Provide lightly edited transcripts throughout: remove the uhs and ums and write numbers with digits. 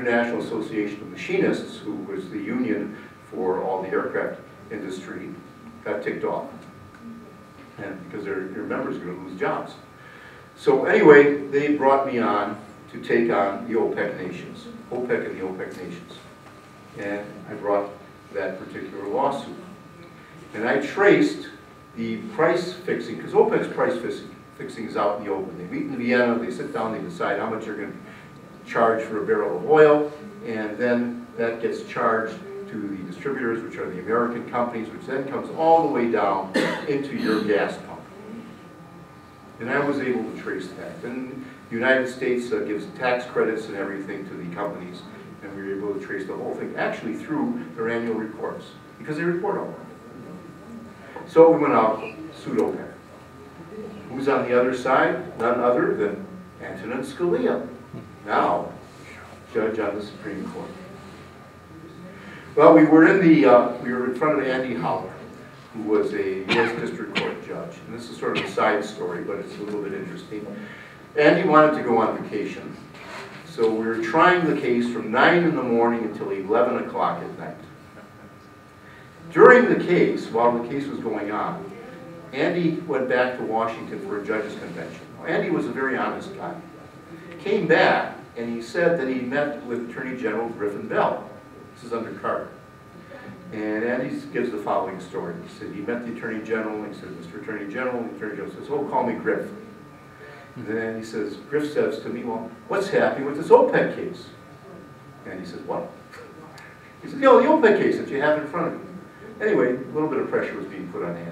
International Association of Machinists, who was the union for all the aircraft industry, got ticked off. And because their members are going to lose jobs. So anyway, they brought me on to take on the OPEC nations, OPEC and the OPEC nations. And I brought that particular lawsuit. And I traced the price fixing, because OPEC's price fixing is out in the open. They meet in Vienna, they sit down, they decide how much they're going to charge for a barrel of oil, and then that gets charged to the distributors, which are the American companies, which then comes all the way down into your gas pump. And I was able to trace that. And the United States gives tax credits and everything to the companies, and we were able to trace the whole thing, actually through their annual reports, because they report all that. So we went out, sued OPEC. Who's on the other side? None other than Antonin Scalia, now judge on the Supreme Court. Well, we were in front of Andy Howard, who was a U.S. District Court judge. And this is sort of a side story, but it's a little bit interesting. Andy wanted to go on vacation, so we were trying the case from 9 in the morning until 11 o'clock at night. During the case, while the case was going on, Andy went back to Washington for a judges' convention. Now, Andy was a very honest guy. Came back, and he said that he met with Attorney General Griffin Bell. This is under Carter. And Andy gives the following story. He said he met the Attorney General, and he said, Mr. Attorney General, and the Attorney General says, oh, call me Griff. And then he says, Griff says to me, well, what's happening with this OPEC case? And he says, what? He says, you know, the OPEC case that you have in front of you. Anyway, a little bit of pressure was being put on Andy.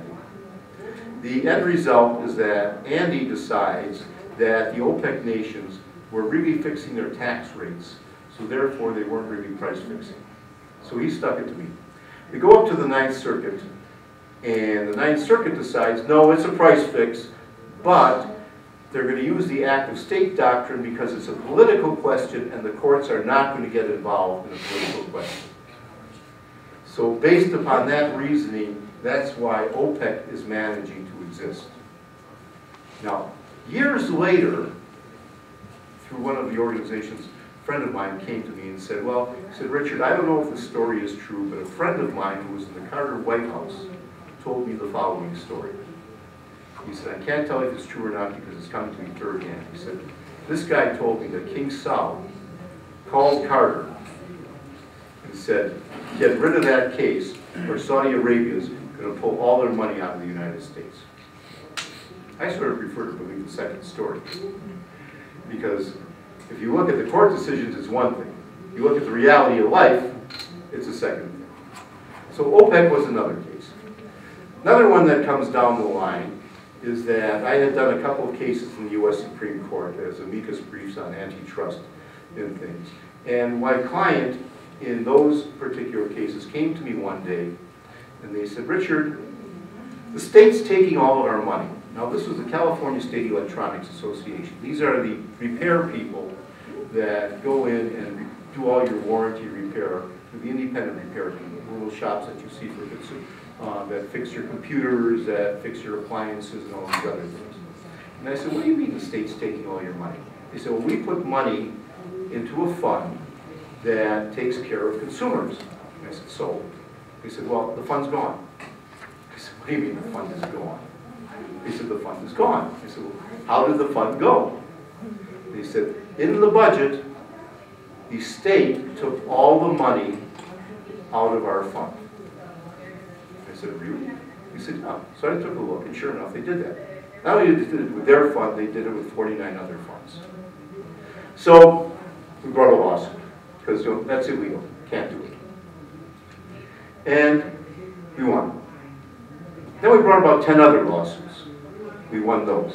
The end result is that Andy decides that the OPEC nations were really fixing their tax rates, so therefore they weren't really price fixing. So he stuck it to me. We go up to the Ninth Circuit, and the Ninth Circuit decides, no, it's a price fix, but they're going to use the act of state doctrine because it's a political question and the courts are not going to get involved in a political question. So based upon that reasoning, that's why OPEC is managing to exist. Now, years later, through one of the organizations, a friend of mine came to me and said, well, he said, Richard, I don't know if this story is true, but a friend of mine who was in the Carter White House told me the following story. He said, I can't tell you if it's true or not because it's coming to me third hand. He said, this guy told me that King Saud called Carter and said, get rid of that case or Saudi Arabia is going to pull all their money out of the United States. I sort of prefer to believe the second story. Because if you look at the court decisions, it's one thing. If you look at the reality of life, it's a second thing. So OPEC was another case. Another one that comes down the line is that I had done a couple of cases in the U.S. Supreme Court as amicus briefs on antitrust and things. And my client in those particular cases came to me one day and they said, Richard, the state's taking all of our money. Now this was the California State Electronics Association. These are the repair people that go in and do all your warranty repair, the independent repair people, little shops that you see for that fix your computers, that fix your appliances and all these other things. And I said, what do you mean the state's taking all your money? They said, well, we put money into a fund that takes care of consumers. And I said, so? They said, well, the fund's gone. I said, what do you mean the fund is gone? They said, the fund is gone. I said, well, how did the fund go? They said, in the budget, the state took all the money out of our fund. I said, really? He said, no. So I took a look, and sure enough, they did that. Not only did they do it with their fund, they did it with 49 other funds. So we brought a lawsuit, because that's illegal. Can't do it. And we won. Then we brought about 10 other lawsuits. We won those.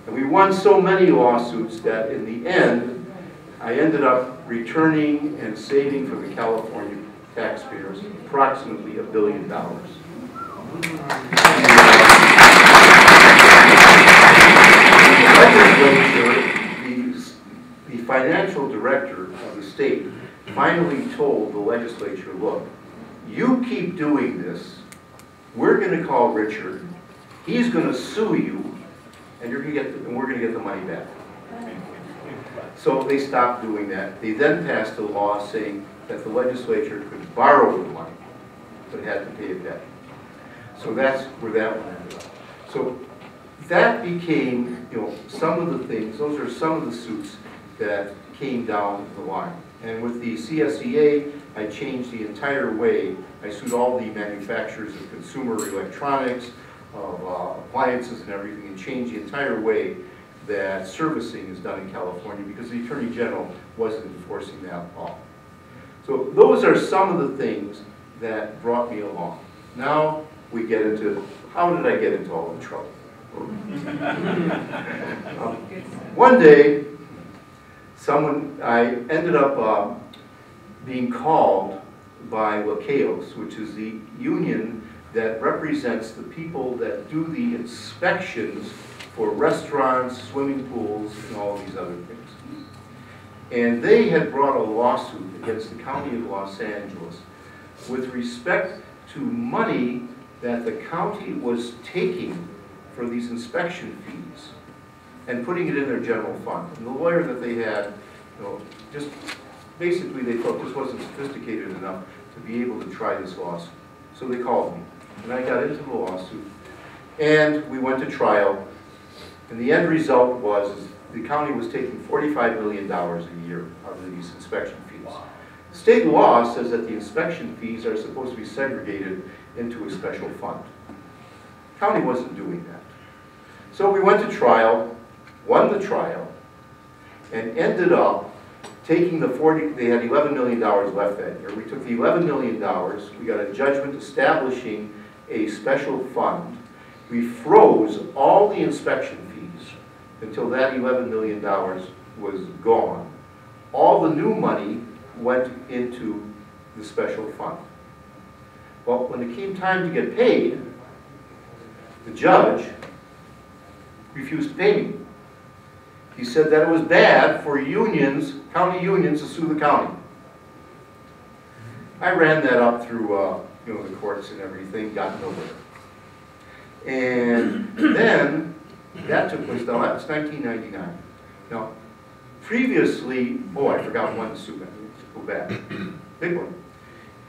And we won so many lawsuits that in the end, I ended up returning and saving for the California taxpayers approximately $1 billion. The legislature, the financial director of the state finally told the legislature, look, you keep doing this, we're going to call Richard, he's going to sue you, and you're going to get and we're going to get the money back. So they stopped doing that. They then passed a law saying that the legislature could borrow the money, but had to pay it back. So that's where that one ended up. So that became, some of the things, those are some of the suits that came down the line. And with the CSEA, I changed the entire way. I sued all the manufacturers of consumer electronics, of appliances and everything, and changed the entire way that servicing is done in California because the Attorney General wasn't enforcing that law. So those are some of the things that brought me along. Now we get into, how did I get into all the trouble? One day, I ended up being called by LACEOS, which is the union that represents the people that do the inspections for restaurants, swimming pools, and all these other things. And they had brought a lawsuit against the County of Los Angeles with respect to money that the county was taking for these inspection fees and putting it in their general fund. And the lawyer that they had, just basically they felt this wasn't sophisticated enough to be able to try this lawsuit. So they called me, and I got into the lawsuit, and we went to trial, and the end result was the county was taking $45 million a year out of these inspection fees. State law says that the inspection fees are supposed to be segregated into a special fund. County wasn't doing that. So we went to trial, won the trial, and ended up taking the they had $11 million left that year. We took the $11 million, we got a judgment establishing a special fund. We froze all the inspection fees until that $11 million was gone. All the new money went into the special fund. Well, when it came time to get paid, the judge refused to pay me. He said that it was bad for unions, county unions, to sue the county. I ran that up through the courts and everything, got nowhere. And then that took place, now that was 1999. Now, previously, I forgot one suit, let's go back, big one.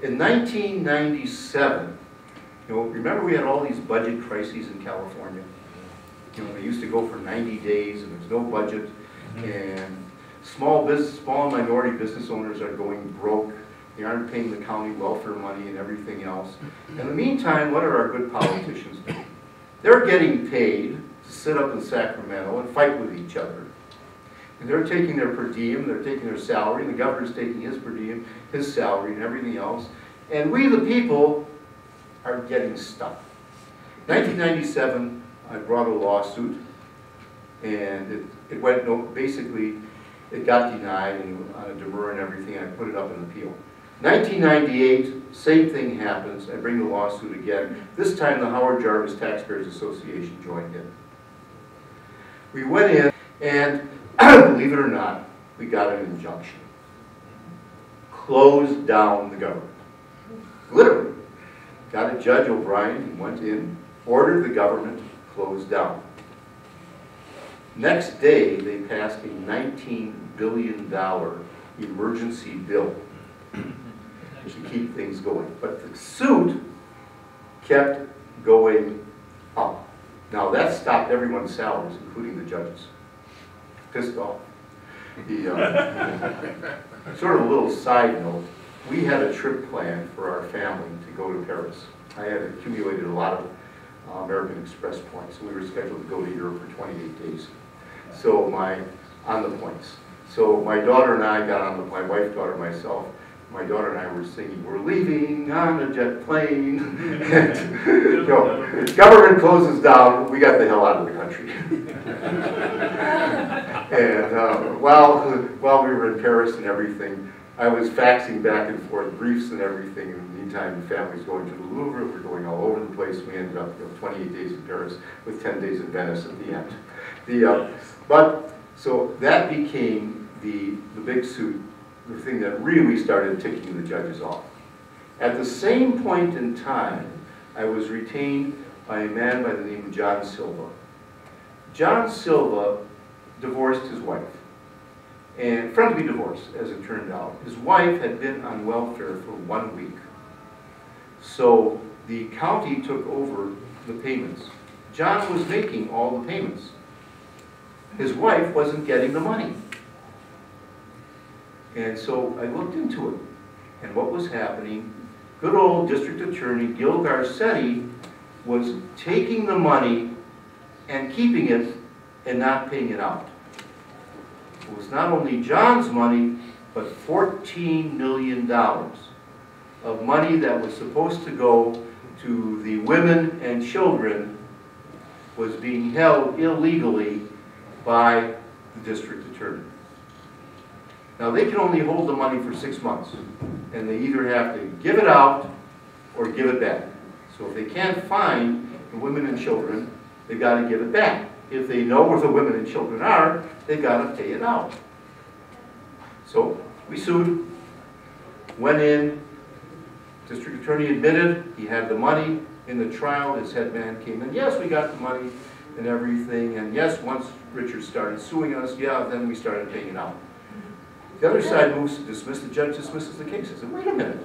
In 1997, remember we had all these budget crises in California? They used to go for 90 days and there's no budget, and small and minority business owners are going broke. They aren't paying the county welfare money and everything else. In the meantime, what are our good politicians doing? They're getting paid to sit up in Sacramento and fight with each other. And they're taking their per diem, they're taking their salary, and the governor's taking his per diem, his salary, and everything else. And we, the people, are getting stuck. 1997, I brought a lawsuit, and it went, basically, it got denied, and on a demur and everything, I put it up in appeal. 1998, same thing happens, I bring the lawsuit again. This time the Howard Jarvis Taxpayers Association joined in. We went in, and believe it or not, we got an injunction. Closed down the government. Literally. Got a Judge O'Brien, he went in, ordered the government closed down. Next day, they passed a $19 billion emergency bill to keep things going. But the suit kept going up. Now that stopped everyone's salaries, including the judges. Pissed off. Sort of a little side note, we had a trip planned for our family to go to Paris. I had accumulated a lot of American Express points. We were scheduled to go to Europe for 28 days. So on the points. So my daughter and I got on my wife, daughter, myself. My daughter and I were singing, "We're leaving on a jet plane." And, government closes down, we got the hell out of the country. And while we were in Paris and everything, I was faxing back and forth briefs and everything. In the meantime, the family's going to the Louvre. We're going all over the place. We ended up 28 days in Paris with 10 days in Venice at the end. So that became the big suit, the thing that really started ticking the judges off. At the same point in time, I was retained by a man by the name of John Silva. John Silva divorced his wife. and friendly divorce, as it turned out. His wife had been on welfare for 1 week. So the county took over the payments. John was making all the payments. His wife wasn't getting the money. And so I looked into it. And what was happening, good old district attorney Gil Garcetti was taking the money and keeping it and not paying it out. It was not only John's money, but $14 million of money that was supposed to go to the women and children was being held illegally by the district attorney. Now they can only hold the money for 6 months, and they either have to give it out or give it back. So if they can't find the women and children, they've got to give it back. If they know where the women and children are, they've got to pay it out. So we sued, went in, district attorney admitted he had the money. In the trial, his head man came in, yes, we got the money and everything, and yes, once Richard started suing us, yeah, then we started paying it out. The other side moves to dismiss, the judge dismisses the case. I said, wait a minute,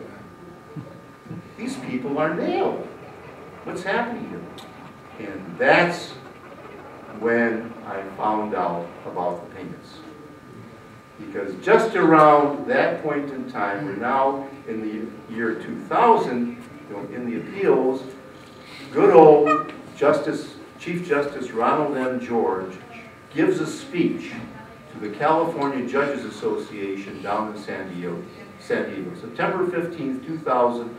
these people are nailed. What's happening here? And that's when I found out about the payments. Because just around that point in time, we're now in the year 2000, in the appeals, good old Chief Justice Ronald M. George gives a speech to the California Judges Association down in San Diego. September 15th, 2000,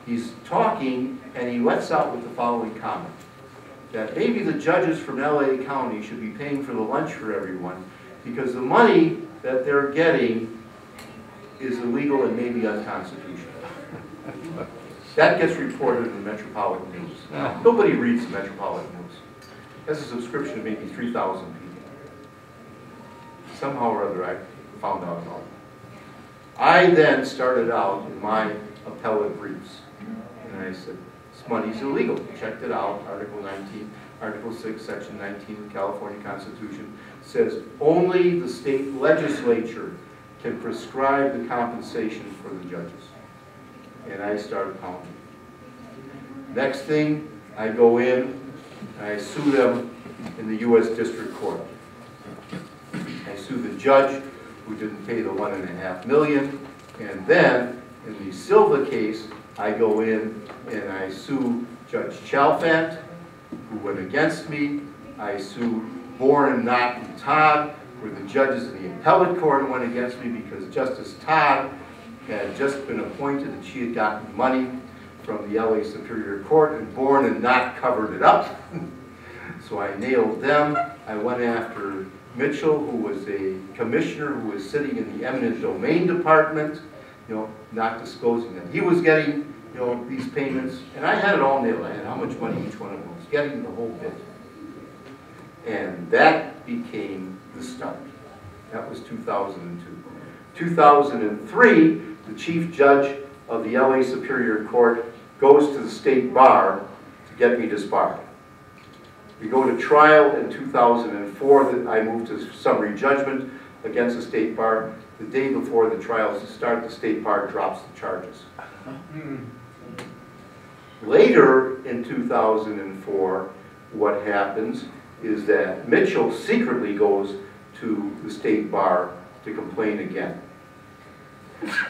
he's talking and he lets out with the following comment, that maybe the judges from L.A. County should be paying for the lunch for everyone because the money that they're getting is illegal and maybe unconstitutional. That gets reported in the Metropolitan News. Nobody reads the Metropolitan News. It has a subscription of maybe 3,000 people. Somehow or other I found out about it. I then started out in my appellate briefs. And I said, this money's illegal. Checked it out, Article 19, Article 6, Section 19 of the California Constitution says only the state legislature can prescribe the compensation for the judges. And I started counting. Next thing, I go in and I sue them in the U.S. District Court. I sue the judge who didn't pay the $1.5 million, and then in the Silva case, I go in and I sue Judge Chalfant, who went against me. I sue Boren, Knott, and Todd, where the judges in the appellate court went against me because Justice Todd had just been appointed and she had gotten money from the L.A. Superior Court, and Boren and Knott covered it up. So I nailed them. I went after Mitchell, who was a commissioner who was sitting in the eminent domain department, not disclosing them. He was getting, these payments, and I had it all nailed. I had how much money each one of them was getting, the whole bit. And that became the start. That was 2002. 2003, the chief judge of the L.A. Superior Court goes to the state bar to get me disbarred. We go to trial in 2004. That I moved to summary judgment against the state bar. The day before the trial starts, the state bar drops the charges. Later in 2004, what happens is that Mitchell secretly goes to the state bar to complain again.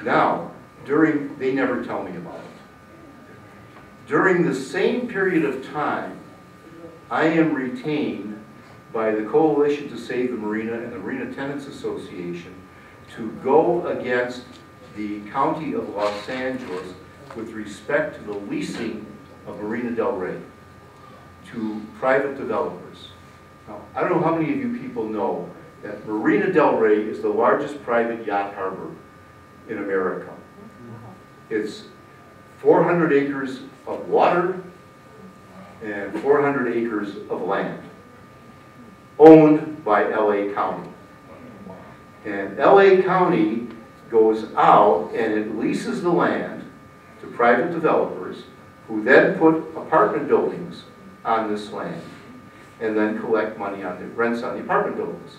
Now, they never tell me about it. During the same period of time, I am retained by the Coalition to Save the Marina and the Marina Tenants Association to go against the County of Los Angeles with respect to the leasing of Marina del Rey to private developers. Now, I don't know how many of you people know that Marina del Rey is the largest private yacht harbor in America. It's 400 acres of water and 400 acres of land owned by L.A. County. And L.A. County goes out and it leases the land to private developers who then put apartment buildings on this land and then collect money on the rents on the apartment buildings.